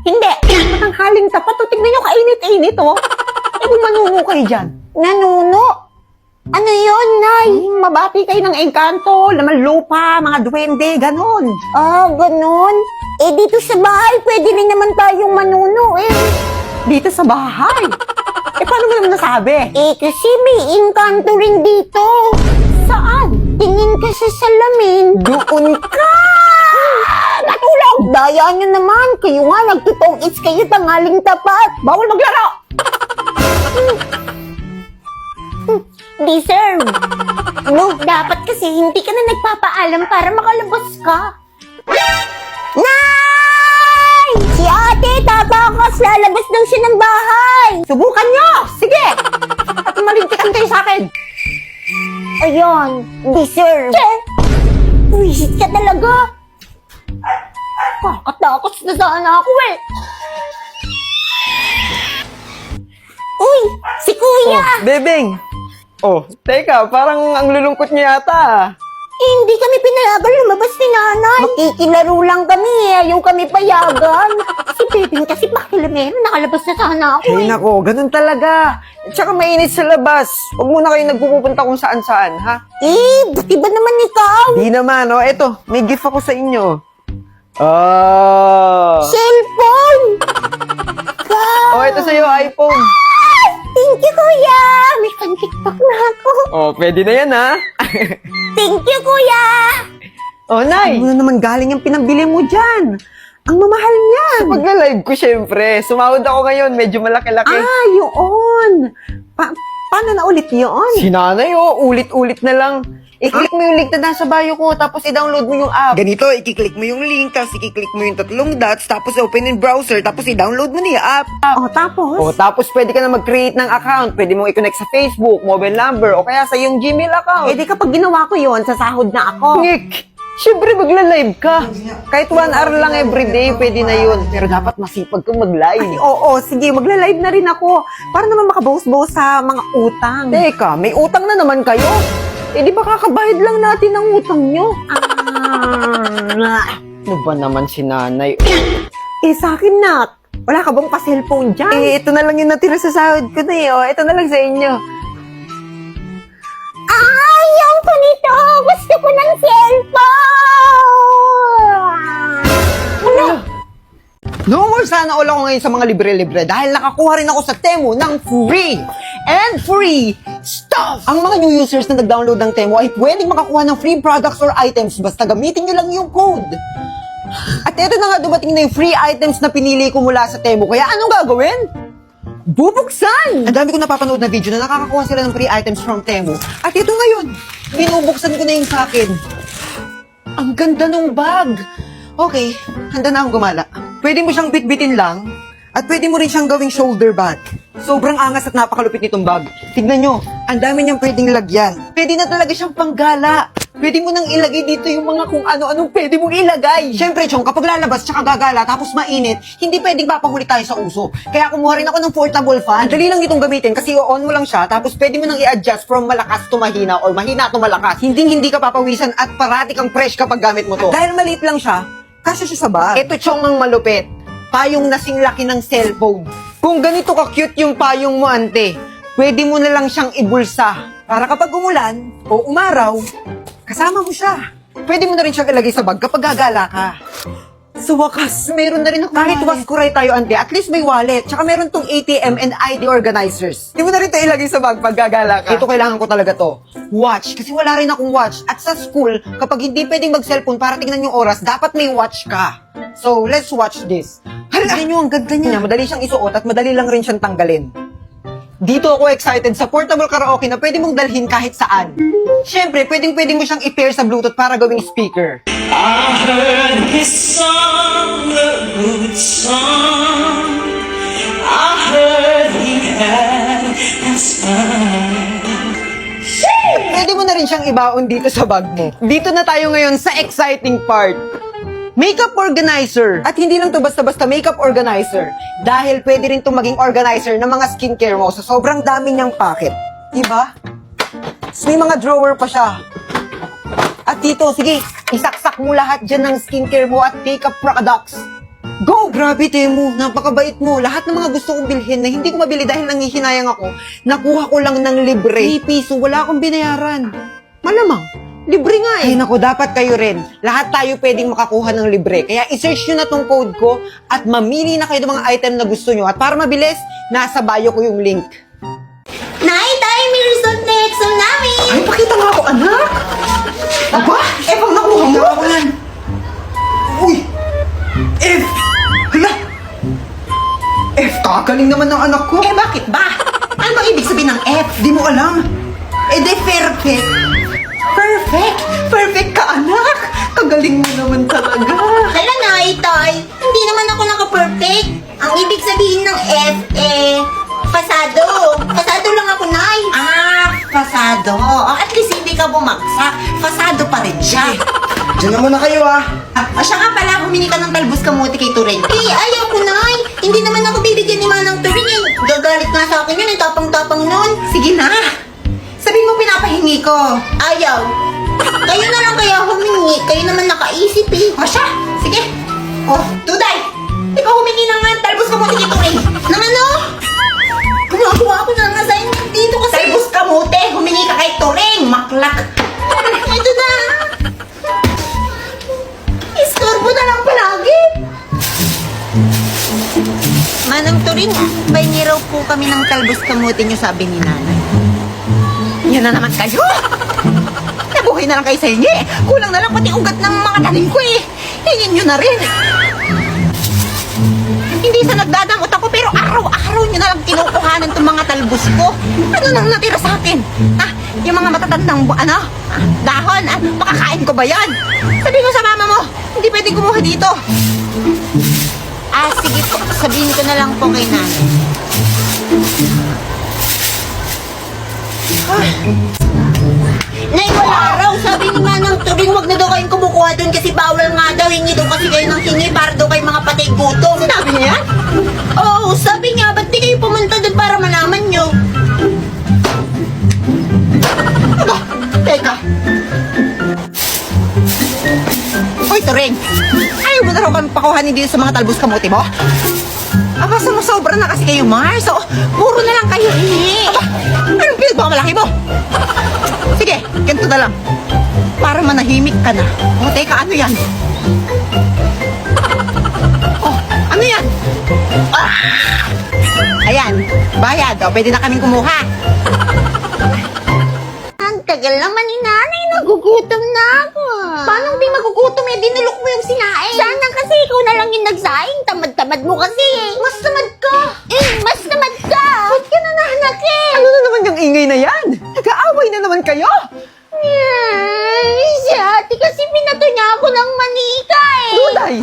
Hindi. Matanghaling tapat. O, tignan nyo, kainit-init, oh. Eh, kung manuno kayo dyan. Nanuno? Ano yun, Nay? Mabati kayo ng engkanto, laman lupa, mga duwende, ganon. Ah, ganon? Eh, dito sa bahay, pwede rin naman tayong manuno, eh. Dito sa bahay? Eh, paano mo naman nasabi? Eh, kasi may engkanto rin dito. Saan? Tingin ka sa salamin. Doon ka! Natulog! Daya nyo naman. Kayo nga, nagtutong it's kayo tanghaling tapat. Bawal maglaro! Deserve. No, dapat kasi hindi ka na nagpapaalam para makalabas ka. Nay! Si ate, tatakas. Lalabas daw siya ng bahay. Subukan nyo! Sige! At malintikan kayo sa akin. Ayan, deserve. Wisit ka talaga. Kakatakot na sana ako eh. Uy, si Kuya! Bebeng! Oh, teka, parang ang lulungkot niya yata. Eh, hindi kami pinayagan lumabas ni Nanay. Makikilaro lang kami eh. Ayaw kami payagan. Si Bebeng kasi pakilamero. Nakalabas na sana ako Ay, eh. nako, ganun talaga. Tsaka mainit sa labas. Huwag muna kayo nagpupunta kung saan-saan, ha? Eh, buti ba naman ikaw? Di naman, oh. Eto, may gift ako sa inyo. Oh. Cellphone! Oh, ito sa'yo, iPhone. Thank you, Kuya! May pan-tiktok na ako. Oh, pwede na yan, ha? Thank you, Kuya! Oh, Nay! Ano na naman galing ang pinambili mo dyan? Ang mamahal niyan. Sa pagla-live ko, syempre. Sumahod ako ngayon, medyo malaki-laki. Ah, yun. Paano na ulit yun? Si Nanay, oh, ulit-ulit na lang. I-click mo yung link na nasa bio ko, tapos i-download mo yung app. Ganito, i-click mo yung link, tapos i-click mo yung tatlong dots, tapos open in browser, tapos i-download mo na yung app. Oh, tapos? O, tapos pwede ka na mag-create ng account. Pwede mong i-connect sa Facebook, mobile number, o kaya sa iyong Gmail account. Eh di kapag ginawa ko yun, sasahod na ako. Ngik! Siyempre, magla-live ka. Kahit 1 hour lang everyday, pwede na yun. Pero dapat masipag kang mag-live. Oo, sige, magla-live na rin ako. Para naman makabawas-bawas sa mga utang. Teka, may utang na naman kayo? Eh, di ba kakabayad lang natin ang utang nyo? Ano ba naman si Nanay? Eh, sa akin, Nak. Wala ka bang pa-cellphone dyan? Eh, ito na lang yung natira sa sahod ko na eh. O, ito na lang sa inyo. Ayaw ko nito! Gusto ko ng cellphone! Ano? No more sana all ako ngayon sa mga libre-libre dahil nakakuha rin ako sa Temu ng free and free stuff! Ang mga new users na nag-download ng Temu ay pwedeng makakuha ng free products or items basta gamitin nyo lang yung code. At ito na nga dumating na yung free items na pinili ko mula sa Temu. Kaya anong gagawin? Bubuksan! Ang dami ko napapanood na video na nakakakuha sila ng free items from Temu. At ito ngayon, binubuksan ko na yung sa akin. Ang ganda ng bag! Okay, handa na akong gumala. Pwede mo siyang bitbitin lang, at pwede mo rin siyang gawing shoulder bag. Sobrang angas at napakalupit nitong bag. Tignan nyo, ang dami niyang pwedeng lagyan. Pwede na talaga siyang panggala. Pwede mo nang ilagay dito yung mga kung ano-anong pwede mong ilagay. Siyempre, Chong, kapag lalabas tsaka gagala tapos mainit, hindi pwedeng papahuli tayo sa uso. Kaya kumuha rin ako ng portable fan. Dali lang itong gamitin kasi on mo lang siya tapos pwede mo nang i-adjust from malakas to mahina or mahina to malakas. Hindi ka papawisan at parati kang fresh kapag gamit mo to. Dahil maliit lang siya, kasya siya sa bag. Ito, Chong, ang malupit. Payong nasing laki ng cellphone. Kung ganito ka-cute yung payong mo, ante, pwede mo na lang siyang ibulsa. Para kapag umulan o umaraw, kasama mo siya. Pwede mo na rin siyang ilagay sa bag kapag gagala ka. Sa wakas, meron na rin ako. Kahit waskuray tayo, ante, at least may wallet. Tsaka meron tong ATM and ID organizers. Hindi mo na rin ito ilagay sa bag pag gagala ka. Ito kailangan ko talaga to. Watch. Kasi wala rin akong watch. At sa school, kapag hindi pwedeng mag-cellphone para tingnan yung oras, dapat may watch ka. So, let's watch this. Hala! Tignan nyo, ang ganda niya. Madali siyang isuot at madali lang rin siyang tanggalin. Dito ako excited sa portable karaoke na pwede mong dalhin kahit saan. Siyempre, pwedeng mo siyang i-pair sa Bluetooth para gawing speaker. I heard his song, a good song. I heard he had a smile. Pwede mo na rin siyang ibaon dito sa bag mo. Dito na tayo ngayon sa exciting part. Makeup organizer. At hindi lang to basta-basta makeup organizer. Dahil pwede rin itong maging organizer ng mga skincare mo sa sobrang dami niyang packet. Diba? So, may mga drawer pa siya. At dito, sige, isaksak mo lahat dyan ng skincare mo at makeup products. Go! Grabe, Temu. Napakabait mo. Lahat ng mga gusto kong bilhin na hindi ko mabili dahil nangihinayang ako, nakuha ko lang ng libre. 3 piso, wala akong binayaran. Malamang, libre nga eh. Ay naku, dapat kayo rin. Lahat tayo pwedeng makakuha ng libre. Kaya isearch nyo na tong code ko at mamili na kayo ng mga item na gusto nyo. At para mabilis, nasa bio ko yung link. Nay, tayo may result na exam namin! Ay, pakita nga ako, anak! Aba, F ang nakuha mo? Uy! F! Hala! F, kakaling naman ng anak ko. Eh, bakit ba? Ano bang ibig sabihin ng F? Di mo alam. Eh, de perfect. Perfect! Perfect ka, anak! Kagaling mo naman talaga. Hala, Nay, Tay, hindi naman ako naka-perfect. Ang ibig sabihin ng F, pasado. Pasado lang ako, Nay. Pasado. At least hindi ka bumagsak. Pasado pa rin siya. Diyan na muna kayo ah. Siya nga pala, humingi ka ng talbos kamuti kay Turing. Ayaw ko, Nay. Hindi naman ako bibigyan ni Manang Turing eh. Gagalit nga sa akin yun, tapang-tapang nun. Sige na. Sabihin mo pinapahingi ko. Ayaw. Kayo na lang kaya humingi. Kayo naman nakaisip eh. O siya, sige. Tuday! Ikaw humingi ng talbos kamuti kay Turing. Nang ano? Gumagawa ako ng assignment dito kasi. Talbos kamuti, humingi ka kay Turing. Maklak. Ito na. Istorbo na lang palagi. Manang Turing, pahingi raw po kami ng talbos kamuti niyo, sabi ni nanay. Yan na naman kayo. Nabuhay na lang kayo sa hingi. Kulang na lang pati ugat ng mga tanim ko eh. Hingin nyo na rin. Hindi sa nagdadamot ako pero araw-araw nyo na lang kinukuhanan itong mga talbos ko. Ano nang natira sa akin? Yung mga matatandang dahon, makakain ko ba yan? Sabi mo sa mama mo, hindi pwede kumuha dito. Sige po, sabihin ko na lang po kay nanay. Nay, wala raw. Sabi ni Manang Turing, wag na daw kayong kumukuha doon kasi bawal nga daw. Hingi daw kasi kayo ng hingi para daw kayo mga patay gutom. Sinabi niya yan? Oo, sabi niya, ba't di kayo pumunta doon para malaman nyo? Teka. Hoy, Turing. Ayaw mo na raw kami pakuhanin dito sa mga talbos kamuti mo? Sobra na kasi kayo, Mars. So, puro na lang kayo. Anong pinagmamalaki mo? Sige, ganito na lang. Para manahimik ka na. Teka, ano yan? Ano yan? Ayan, bayad. Pwede na kaming kumuha. Ang tagal naman ni nanay, nagugutom na ako. Paano di magugutom eh? Dinulok mo yung sinaing. Sana kasi ikaw na lang yung nagsaing. Tamad-tamad mo kasi eh. Mas tamad ka. Mas tamad ka. Ba't ka nananakit? Ano na naman yung ingay na yan? Nag-aaway na naman kayo? Si ate kasi pinato niya ako ng manika eh. Duday!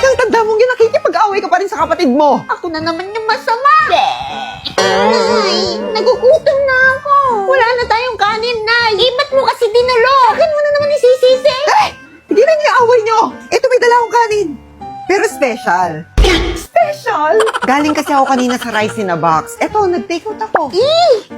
Yung tanda mong ginakikipag-away ka pa rin sa kapatid mo. Ako na naman yung masama. Nay, nagugutom na ako. Wala na tayong kanin, Nay. Ba't mo kasi dinulok? Akin mo na naman isisisi. Hindi na niya away nyo. Ito may dala akong kanin. Pero special. Special? Galing kasi ako kanina sa rice in a box. Eto, nag-take out ako.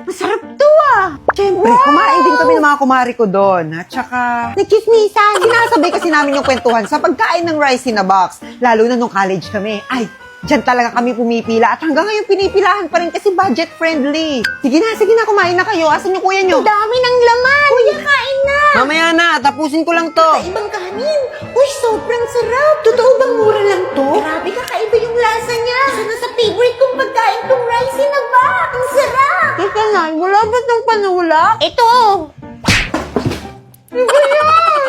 Masarap to ah. Siyempre, kumain din kami ng mga kumari ko doon. At saka, Nagchismisan. sinasabay kasi namin yung kwentuhan sa pagkain ng rice in a box. Lalo na nung college kami. Ay, dyan talaga kami pumipila. At hanggang ngayon pinipilahan pa rin kasi budget friendly. Sige na, kumain na kayo. Asan yung kuya nyo? Ang dami ng laman. Kuya, kain na. Mamaya na, tapusin ko lang to. Ibang kanin. Uy, sobrang sarap. Totoo bang mura lang to? Grabe, kakaiba yung lasa niya. Isa na sa favorite kong pagkain tong rice in a box. Ang sarap. Teka na, wala ba ng panula? Ito.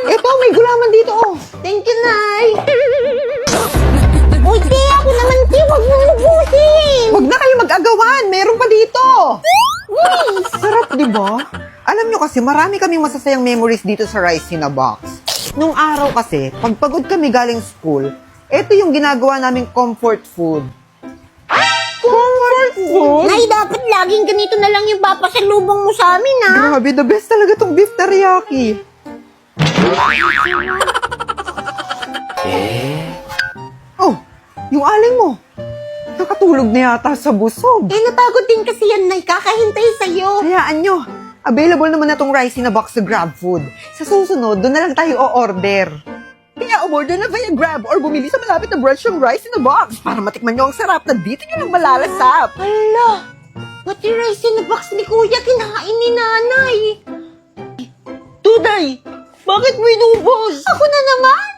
Ito, may gulaman dito, oh. Thank you, Nay. Uy, di, ako naman, di. Huwag mong lubusin. Huwag na kayo mag-agawan, meron pa dito. Sarap, di ba? Alam nyo kasi, marami kaming masasayang memories dito sa Rice in a Box. Nung araw kasi, pag pagod kami galing school, ito yung ginagawa naming comfort food. Comfort food? Nay, dapat laging ganito na lang yung papasalubong mo sa amin, ha? Grabe, the best talaga tong beef teriyaki. Oh, yung aling mo. Nakatulog na yata sa busog. Napagod din kasi yan, Nay. Kakahintay sa'yo. Hayaan nyo. Available naman na tong rice in a box sa GrabFood. Sa susunod, doon na lang tayo o-order. Kaya umorder na via Grab or bumili sa malapit na brunch yung rice in a box para matikman nyo ang sarap na dito nyo lang malalasap. Hala, pati rice in the box ni Kuya kinain ni Nanay. Tuday, bakit mo inubos? Ako na naman!